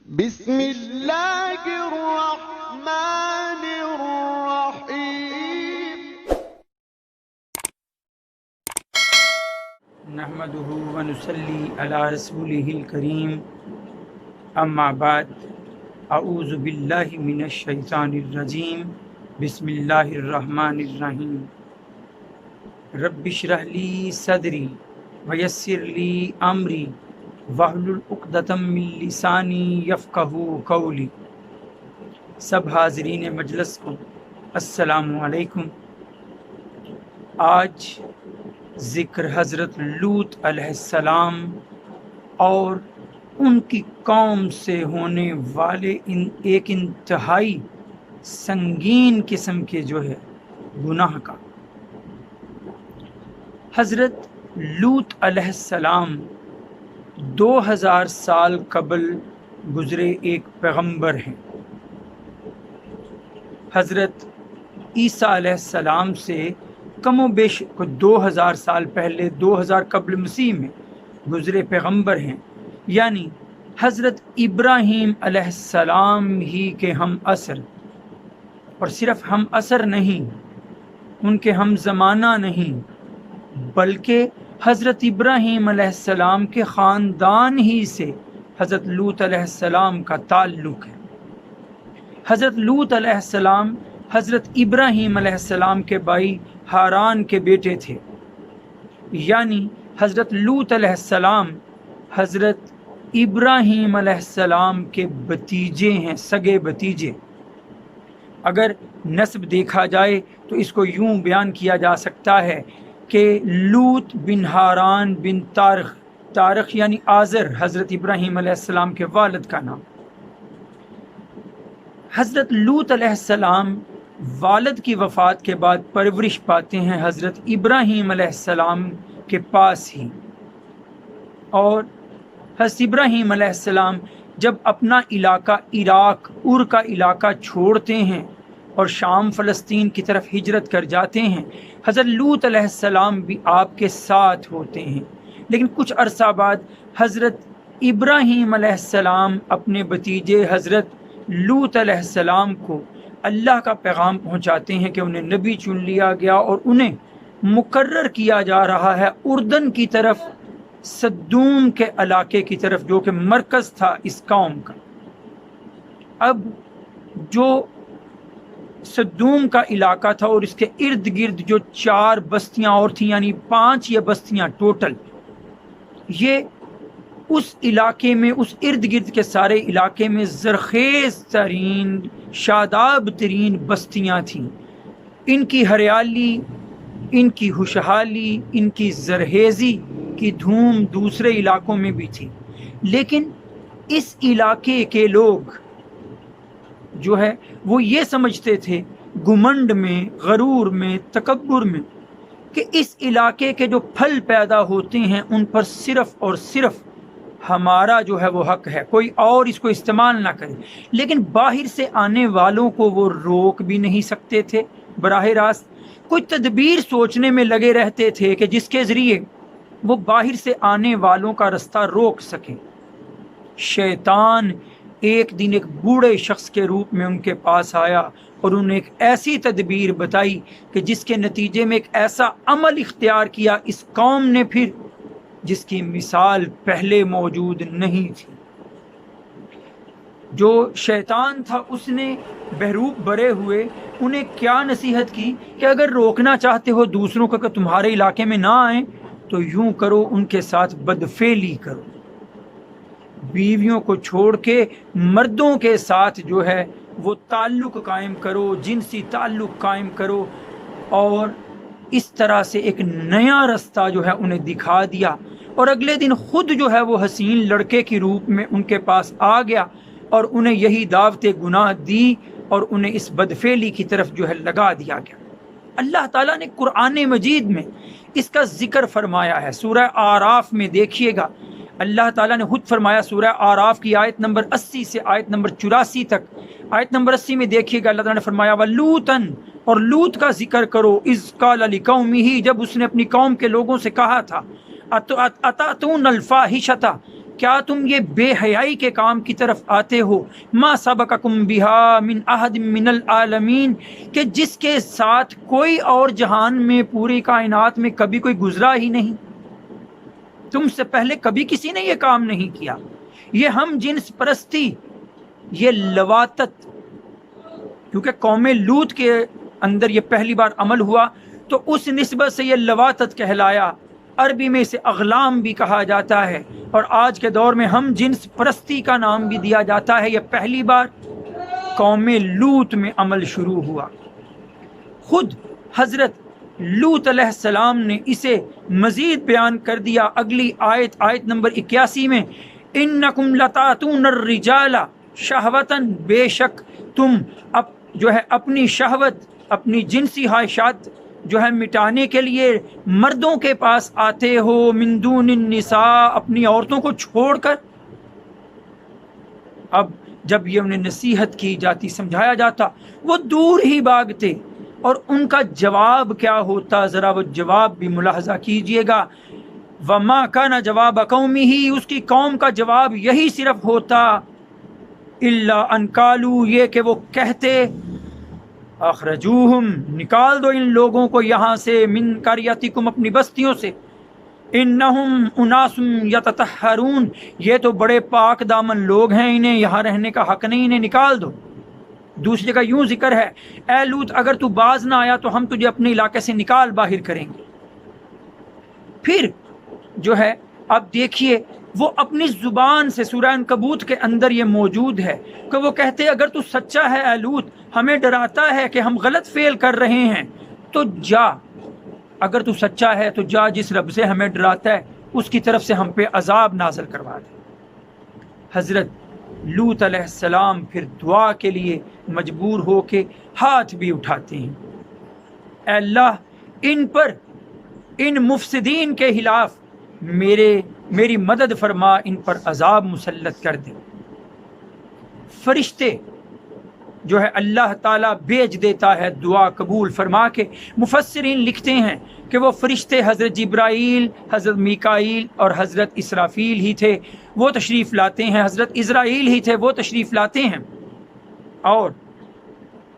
بسم اللہ الرحمن الرحیم نحمده ونصلی علی رسوله الکریم اما بعد اعوذ باللہ من الشیطان الرجیم بسم اللہ الرحمن الرحیم رب اشرح لی صدری ویسر لی امری واحلل عقدۃ من لسانی یفقہوا قولی۔ سب حاضرین مجلس کو السلام علیکم۔ آج ذکر حضرت لوط علیہ السلام اور ان کی قوم سے ہونے والے ایک انتہائی سنگین قسم کے گناہ کا۔ حضرت لوط علیہ السلام 2000 سال قبل گزرے ایک پیغمبر ہیں۔ حضرت عیسیٰ علیہ السلام سے کم و بیش 2000 سال پہلے 2000 قبل مسیح میں گزرے پیغمبر ہیں، یعنی حضرت ابراہیم علیہ السلام ہی کے ہم عصر، اور صرف ہم عصر نہیں، ان کے ہم زمانہ نہیں، بلکہ حضرت ابراہیم علیہ السلام کے خاندان ہی سے حضرت لوط علیہ السلام کا تعلق ہے۔ حضرت لوط علیہ السلام حضرت ابراہیم علیہ السلام کے بھائی ہاران کے بیٹے تھے، یعنی حضرت لوط علیہ السلام حضرت ابراہیم علیہ السلام کے بھتیجے ہیں، سگے بھتیجے۔ اگر نسب دیکھا جائے تو اس کو یوں بیان کیا جا سکتا ہے کہ لوط بن ہاران بن تارخ یعنی آزر حضرت ابراہیم علیہ السلام کے والد کا نام۔ حضرت لوط علیہ السلام والد کی وفات کے بعد پرورش پاتے ہیں حضرت ابراہیم علیہ السلام کے پاس ہی، اور حضرت ابراہیم علیہ السلام جب اپنا علاقہ عراق کا علاقہ چھوڑتے ہیں اور شام فلسطین کی طرف ہجرت کر جاتے ہیں، حضرت لوط علیہ السلام بھی آپ کے ساتھ ہوتے ہیں۔ لیکن کچھ عرصہ بعد حضرت ابراہیم علیہ السلام اپنے بھتیجے حضرت لوط علیہ السلام کو اللہ کا پیغام پہنچاتے ہیں کہ انہیں نبی چن لیا گیا اور انہیں مقرر کیا جا رہا ہے اردن کی طرف، صدوم کے علاقے کی طرف، جو کہ مرکز تھا اس قوم کا۔ اب جو صدوم کا علاقہ تھا اور اس کے ارد گرد جو 4 بستیاں اور تھیں، یعنی 5 یہ بستیاں ٹوٹل، یہ اس علاقے میں، اس ارد گرد کے سارے علاقے میں زرخیز ترین، شاداب ترین بستیاں تھیں۔ ان کی ہریالی، ان کی خوشحالی، ان کی زرخیزی کی دھوم دوسرے علاقوں میں بھی تھی، لیکن اس علاقے کے لوگ وہ یہ سمجھتے تھے گھمنڈ میں، غرور میں، تکبر میں، کہ اس علاقے کے جو پھل پیدا ہوتے ہیں ان پر صرف اور صرف ہمارا وہ حق ہے، کوئی اور اس کو استعمال نہ کرے۔ لیکن باہر سے آنے والوں کو وہ روک بھی نہیں سکتے تھے براہ راست، کوئی تدبیر سوچنے میں لگے رہتے تھے کہ جس کے ذریعے وہ باہر سے آنے والوں کا رستہ روک سکیں۔ شیطان ایک دن ایک بوڑھے شخص کے روپ میں ان کے پاس آیا اور انہیں ایک ایسی تدبیر بتائی کہ جس کے نتیجے میں ایک ایسا عمل اختیار کیا اس قوم نے پھر، جس کی مثال پہلے موجود نہیں تھی۔ جو شیطان تھا اس نے بہروپ بھرے ہوئے انہیں کیا نصیحت کی کہ اگر روکنا چاہتے ہو دوسروں کو کہ تمہارے علاقے میں نہ آئیں تو یوں کرو، ان کے ساتھ بدفعلی کرو، بیویوں کو چھوڑ کے مردوں کے ساتھ وہ تعلق قائم کرو، جنسی تعلق قائم کرو، اور اس طرح سے ایک نیا رستہ انہیں دکھا دیا۔ اور اگلے دن خود وہ حسین لڑکے کی روپ میں ان کے پاس آ گیا اور انہیں یہی دعوت گناہ دی اور انہیں اس بدفعلی کی طرف لگا دیا گیا۔ اللہ تعالیٰ نے قرآن مجید میں اس کا ذکر فرمایا ہے، سورہ آراف میں دیکھیے گا، اللہ تعالیٰ نے خود فرمایا، سورہ آراف کی آیت نمبر 80 سے آیت نمبر 84 تک۔ آیت نمبر 80 میں دیکھیے گا اللہ تعالیٰ نے فرمایا وَلُوطًا، اور لوط کا ذکر کرو، اذ قال لقومہ، جب اس نے اپنی قوم کے لوگوں سے کہا تھا، اتاتون الفاحشۃ، کیا تم یہ بے حیائی کے کام کی طرف آتے ہو؟ ما سبقکم بہا من احد من العالمین، کہ جس کے ساتھ کوئی اور جہان میں پوری کائنات میں کبھی کوئی گزرا ہی نہیں، تم سے پہلے کبھی کسی نے یہ کام نہیں کیا۔ یہ ہم جنس پرستی، یہ لواطت، کیونکہ قوم لوط کے اندر یہ پہلی بار عمل ہوا تو اس نسبت سے یہ لواطت کہلایا، عربی میں اسے اغلام بھی کہا جاتا ہے، اور آج کے دور میں ہم جنس پرستی کا نام بھی دیا جاتا ہے۔ یہ پہلی بار قوم لوط میں عمل شروع ہوا۔ خود حضرت لوط علیہ السلام نے اسے مزید بیان کر دیا اگلی آیت نمبر 81 میں، انکم لتاتون الرجال شہوتاً، بے شک تم اپنی شہوت، اپنی جنسی خواہشات مٹانے کے لیے مردوں کے پاس آتے ہو، من دون النساء، اپنی عورتوں کو چھوڑ کر۔ اب جب یہ انہیں نصیحت کی جاتی، سمجھایا جاتا، وہ دور ہی بھاگتے، اور ان کا جواب کیا ہوتا، ذرا وہ جواب بھی ملاحظہ کیجئے گا۔ وما کان جواب قومہ، اس کی قوم کا جواب یہی صرف ہوتا، الا ان قالوا، یہ کہ وہ کہتے، اخرجوہم، نکال دو ان لوگوں کو یہاں سے، من قریتکم، اپنی بستیوں سے، انہم اناس یتطہرون، یہ تو بڑے پاک دامن لوگ ہیں، انہیں یہاں رہنے کا حق نہیں، انہیں نکال دو۔ دوسری جگہ یوں ذکر ہے، اے لوط اگر تو باز نہ آیا تو ہم تجھے اپنے علاقے سے نکال باہر کریں گے۔ پھر اب دیکھیے وہ اپنی زبان سے، سورہ عنکبوت کے اندر یہ موجود ہے کہ وہ کہتے اگر تو سچا ہے اے لوط، ہمیں ڈراتا ہے کہ ہم غلط فعل کر رہے ہیں، تو جا، اگر تو سچا ہے تو جا، جس رب سے ہمیں ڈراتا ہے اس کی طرف سے ہم پہ عذاب نازل کروا دے۔ حضرت لوط علیہ السلام پھر دعا کے لیے مجبور ہو کے ہاتھ بھی اٹھاتے ہیں، اے اللہ ان پر، ان مفسدین کے خلاف میری مدد فرما، ان پر عذاب مسلط کر دے۔ فرشتے اللہ تعالیٰ بھیج دیتا ہے دعا قبول فرما کے۔ مفسرین لکھتے ہیں کہ وہ فرشتے حضرت جبرائیل، حضرت میکائیل اور حضرت اسرافیل ہی تھے، وہ تشریف لاتے ہیں، حضرت اسرائیل ہی تھے وہ تشریف لاتے ہیں، اور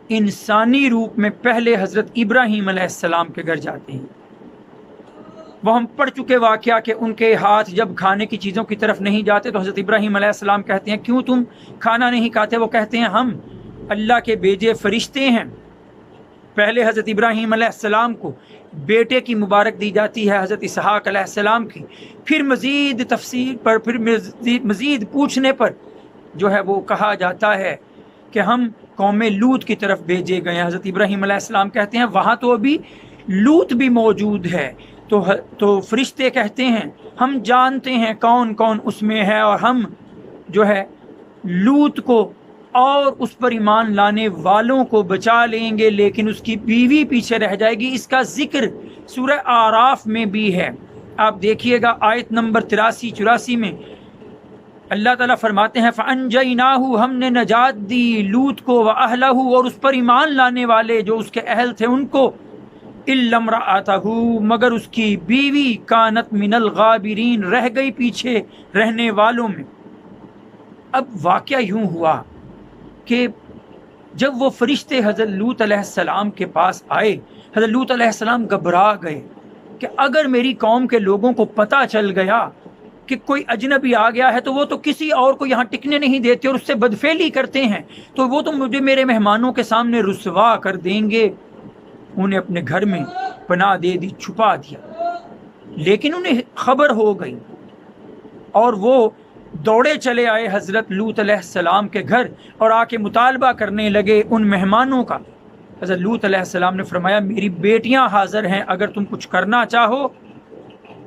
انسانی روپ میں پہلے حضرت ابراہیم علیہ السلام کے گھر جاتے ہیں۔ وہ ہم پڑھ چکے واقعہ کہ ان کے ہاتھ جب کھانے کی چیزوں کی طرف نہیں جاتے تو حضرت ابراہیم علیہ السلام کہتے ہیں کیوں تم کھانا نہیں کھاتے؟ وہ کہتے ہیں ہم اللہ کے بھیجے فرشتے ہیں۔ پہلے حضرت ابراہیم علیہ السلام کو بیٹے کی مبارک دی جاتی ہے، حضرت اسحاق علیہ السلام کی، پھر مزید تفصیل پر، پھر مزید پوچھنے پر وہ کہا جاتا ہے کہ ہم قوم لوط کی طرف بھیجے گئے ہیں۔ حضرت ابراہیم علیہ السلام کہتے ہیں وہاں تو ابھی لوط بھی موجود ہے، تو فرشتے کہتے ہیں ہم جانتے ہیں کون کون اس میں ہے، اور ہم لوط کو اور اس پر ایمان لانے والوں کو بچا لیں گے، لیکن اس کی بیوی پیچھے رہ جائے گی۔ اس کا ذکر سورہ اعراف میں بھی ہے، آپ دیکھیے گا آیت نمبر 83-84 میں اللہ تعالیٰ فرماتے ہیں فَأَنْجَيْنَاهُ، ہم نے نجات دی لوط کو، وَأَهْلَهُ، اور اس پر ایمان لانے والے جو اس کے اہل تھے ان کو، إِلَّا امْرَأَتَهُ، مگر اس کی بیوی، كَانَتْ مِنَ الْغَابِرِينَ، رہ گئی پیچھے رہنے والوں میں۔ اب واقعہ یوں ہوا کہ جب وہ فرشتے حضرت لوط علیہ السلام کے پاس آئے، حضرت لوط علیہ السلام گھبرا گئے کہ اگر میری قوم کے لوگوں کو پتہ چل گیا کہ کوئی اجنبی آ گیا ہے تو وہ تو کسی اور کو یہاں ٹکنے نہیں دیتے اور اس سے بدفعلی کرتے ہیں، تو وہ تو مجھے میرے مہمانوں کے سامنے رسوا کر دیں گے۔ انہیں اپنے گھر میں پناہ دے دی، چھپا دیا، لیکن انہیں خبر ہو گئی اور وہ دوڑے چلے آئے حضرت لوط علیہ السلام کے گھر اور آ کے مطالبہ کرنے لگے ان مہمانوں کا۔ حضرت لوط علیہ السلام نے فرمایا میری بیٹیاں حاضر ہیں، اگر تم کچھ کرنا چاہو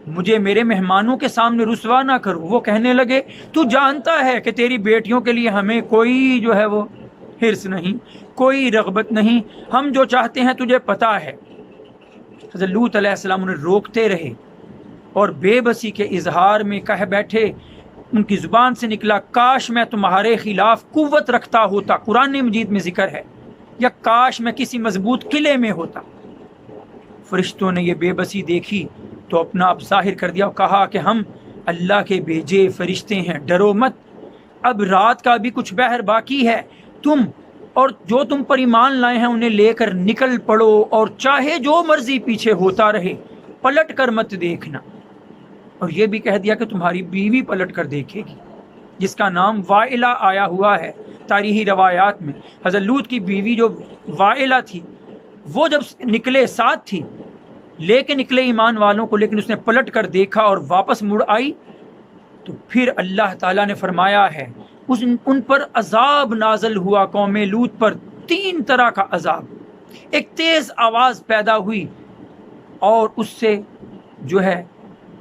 مجھے میرے مہمانوں کے سامنے رسوا نہ کرو۔ وہ کہنے لگے تو جانتا ہے کہ تیری بیٹیوں کے لیے ہمیں کوئی وہ حرص نہیں، کوئی رغبت نہیں، ہم جو چاہتے ہیں تجھے پتہ ہے۔ حضرت لوط علیہ السلام انہیں روکتے رہے اور بے بسی کے اظہار میں کہہ بیٹھے، ان کی زبان سے نکلا کاش میں تمہارے خلاف قوت رکھتا ہوتا، قرآن مجید میں ذکر ہے، یا کاش میں کسی مضبوط قلعے میں ہوتا۔ فرشتوں نے یہ بے بسی دیکھی تو اپنا آپ ظاہر کر دیا اور کہا کہ ہم اللہ کے بھیجے فرشتے ہیں، ڈرو مت، اب رات کا بھی کچھ بحر باقی ہے، تم اور جو تم پر ایمان لائے ہیں انہیں لے کر نکل پڑو، اور چاہے جو مرضی پیچھے ہوتا رہے پلٹ کر مت دیکھنا۔ اور یہ بھی کہہ دیا کہ تمہاری بیوی پلٹ کر دیکھے گی، جس کا نام وائلہ آیا ہوا ہے تاریخی روایات میں۔ حضرت لوط کی بیوی جو وائلہ تھی، وہ جب نکلے ساتھ تھی، لے کے نکلے ایمان والوں کو، لیکن اس نے پلٹ کر دیکھا اور واپس مڑ آئی، تو پھر اللہ تعالیٰ نے فرمایا ہے ان پر عذاب نازل ہوا، قوم لوط پر 3 طرح کا عذاب۔ ایک تیز آواز پیدا ہوئی اور اس سے جو ہے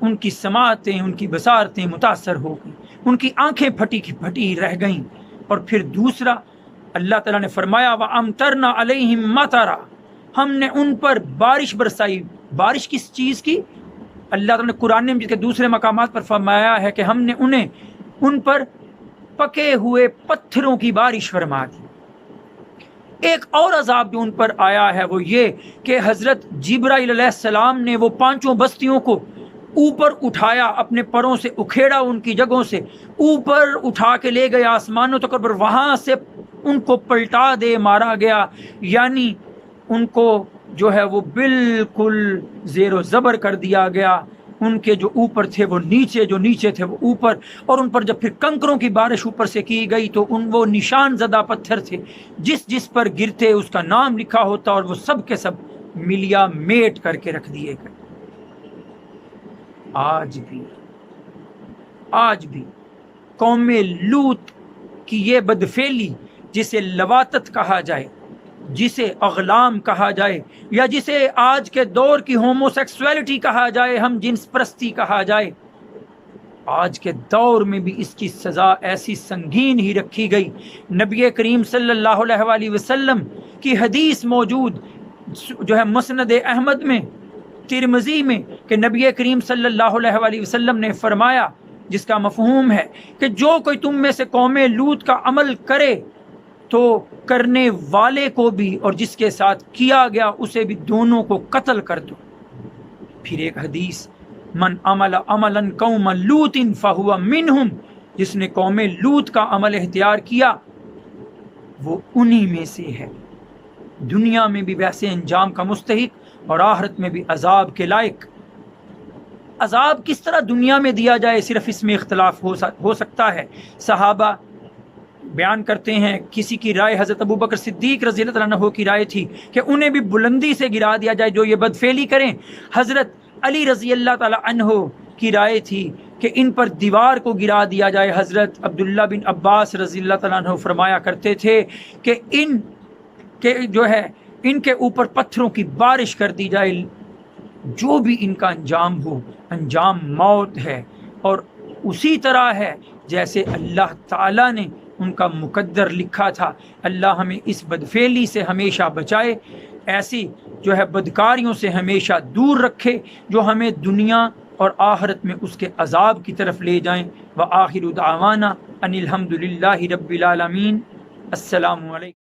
ان کی سماعتیں، ان کی بصارتیں متاثر ہو گئیں، ان کی آنکھیں پھٹی کی پھٹی رہ گئیں۔ اور پھر دوسرا اللہ تعالیٰ نے فرمایا وَأَمْطَرْنَا عَلَيْهِمْ مَطَرًا، ہم نے ان پر بارش برسائی۔ بارش کس چیز کی؟ اللہ تعالیٰ نے قرآن میں کے دوسرے مقامات پر فرمایا ہے کہ ہم نے ان پر پکے ہوئے پتھروں کی بارش فرما دی۔ ایک اور عذاب جو ان پر آیا ہے وہ یہ کہ حضرت جبرائیل علیہ السلام نے وہ 5 بستیوں کو اوپر اٹھایا، اپنے پروں سے اکھیڑا، ان کی جگہوں سے اوپر اٹھا کے لے گیا آسمانوں تک، اور وہاں سے ان کو پلٹا دے مارا گیا، یعنی ان کو جو ہے وہ بالکل زیر و زبر کر دیا گیا۔ ان کے جو اوپر تھے وہ نیچے، جو نیچے تھے وہ اوپر، اور ان پر جب پھر کنکروں کی بارش اوپر سے کی گئی تو وہ نشان زدہ پتھر تھے، جس پر گرتے اس کا نام لکھا ہوتا، اور وہ سب کے سب ملیا میٹ کر کے رکھ دیے گئے۔ آج بھی قوم لوط کی یہ بدفعلی، جسے لواطت کہا جائے، جسے اغلام کہا جائے، یا جسے آج کے دور کی ہومو سیکسویلٹی کہا جائے، ہم جنس پرستی کہا جائے، آج کے دور میں بھی اس کی سزا ایسی سنگین ہی رکھی گئی۔ نبی کریم صلی اللہ علیہ وآلہ وسلم کی حدیث موجود جو ہے مسند احمد میں، ترمذی میں، کہ نبی کریم صلی اللہ علیہ وآلہ وسلم نے فرمایا، جس کا مفہوم ہے کہ جو کوئی تم میں سے قوم لوط کا عمل کرے تو کرنے والے کو بھی اور جس کے ساتھ کیا گیا اسے بھی، دونوں کو قتل کر دو۔ پھر ایک حدیث، من عمل عملا قوم لوط فہو منہم، جس نے قوم لوط کا عمل اختیار کیا وہ انہی میں سے ہے، دنیا میں بھی ویسے انجام کا مستحق اور آخرت میں بھی عذاب کے لائق۔ عذاب کس طرح دنیا میں دیا جائے، صرف اس میں اختلاف ہو سکتا ہے۔ صحابہ بیان کرتے ہیں، کسی کی رائے حضرت ابوبکر صدیق رضی اللہ عنہ کی رائے تھی کہ انہیں بھی بلندی سے گرا دیا جائے جو یہ بدفعلی کریں۔ حضرت علی رضی اللہ تعالی عنہ کی رائے تھی کہ ان پر دیوار کو گرا دیا جائے۔ حضرت عبداللہ بن عباس رضی اللہ تعالی عنہ فرمایا کرتے تھے کہ ان کے اوپر پتھروں کی بارش کر دی جائے، جو بھی ان کا انجام ہو، انجام موت ہے، اور اسی طرح ہے جیسے اللہ تعالیٰ نے ان کا مقدر لکھا تھا۔ اللہ ہمیں اس بدفعلی سے ہمیشہ بچائے، ایسی جو ہے بدکاریوں سے ہمیشہ دور رکھے جو ہمیں دنیا اور آخرت میں اس کے عذاب کی طرف لے جائیں۔ وآخر دعوانا ان الحمد للہ رب العالمین۔ السلام علیکم۔